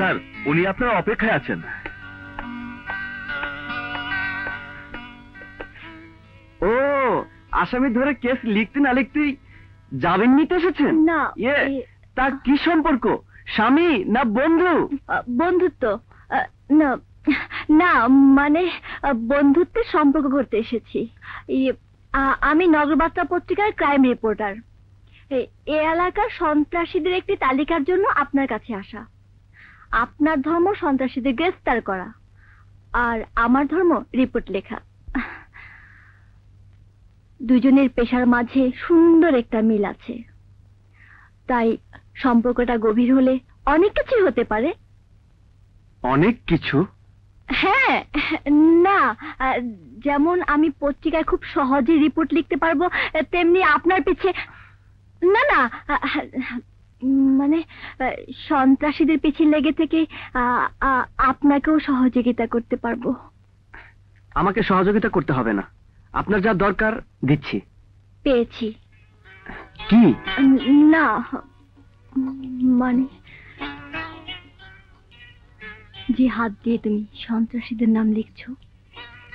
Sir, উনি আপনার অপেক্ষায় আছেন। ও, আসামি ধরে কেস লিখতে না লিখতেই জামিন নিতে এসেছেন? না, তা কি সম্পর্ক? স্বামী না বন্ধু? বন্ধুত্ব। না না, মানে বন্ধুত্বের সম্পর্ক করতে এসেছি। আমি নগরবার্তা পত্রিকার ক্রাইম রিপোর্টার। এ এলাকার সন্ত্রাসীদের একটি তালিকার জন্য আপনার কাছে আসা। আপনার ধর্ম সন্ত্রাসীদের গ্রেফতার করা, আর আমার ধর্ম রিপোর্ট লেখা। দুজনের পেশার মাঝে সুন্দর একটা মিল আছে, তাই সম্পর্কটা গভীর হলে অনেক কিছুই হতে পারে। অনেক কিছু? হ্যাঁ, না, যেমন আমি পত্রিকায় খুব সহজে রিপোর্ট লিখতে পারবো, তেমনি আপনার পিছে না না, মানে সন্ত্রাসীদের পিছে লেগে থেকে আপনাকেও সহযোগিতা করতে পারবো। আমাকে সহযোগিতা করতে হবে না, আপনার যা দরকার দিচ্ছি। পেয়েছি। কি? না, মানে যে হাত দিয়ে তুমি সন্ত্রাসীদের নাম লিখছো,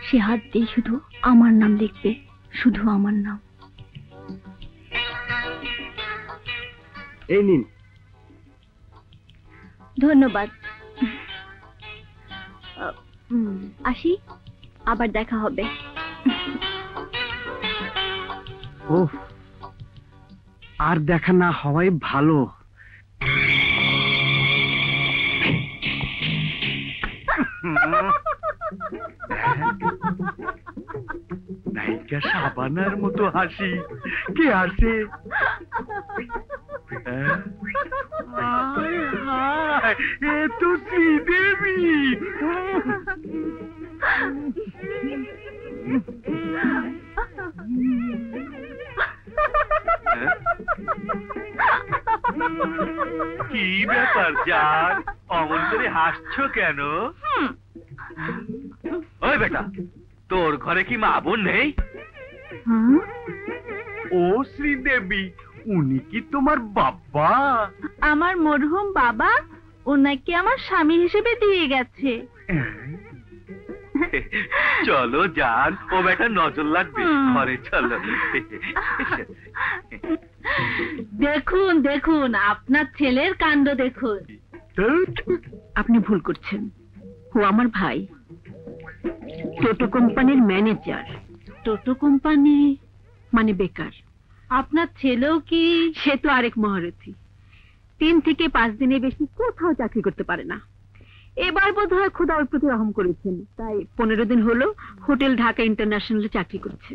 সে হাত দিয়ে শুধু আমার নাম লিখবে, শুধু আমার নাম। এই নিন। ধন্যবাদ। আসি, আবার দেখা হবে। ওহ, আর দেখা না হওয়াই ভালো। নায়িকা শাবানার মতো হাসি। কে হাসে? এ তো শ্রীদেবী। কি ব্যাপার জান, অমন করে হাসছো কেন? ওই বেটা, তোর ঘরে কি মা বোন নেই? ও শ্রীদেবী, উনি কি তোমার বাবা? আমার মরহুম বাবা ওনাকে আমার স্বামী হিসেবে দিয়ে গেছে। চলো জান, ও বেটা নজর লাগবে, ঘরে চলো। দেখুন দেখুন, আপনার ছেলের কাণ্ড দেখুন। আপনি ভুল করছেন, ও আমার ভাই, টোটো কোম্পানির ম্যানেজার। টোটো কোম্পানি মানে বেকার। আপনার ছেলেও কি? সে তো আরেক মহারথী, 3 থেকে 5 দিনের বেশি কোথাও চাকরি করতে পারে না। এবার বোধহয় খোদা ওর প্রতি রহম করেছেন, তাই 15 দিন হলো হোটেল ঢাকা ইন্টারন্যাশনালে চাকরি করছে।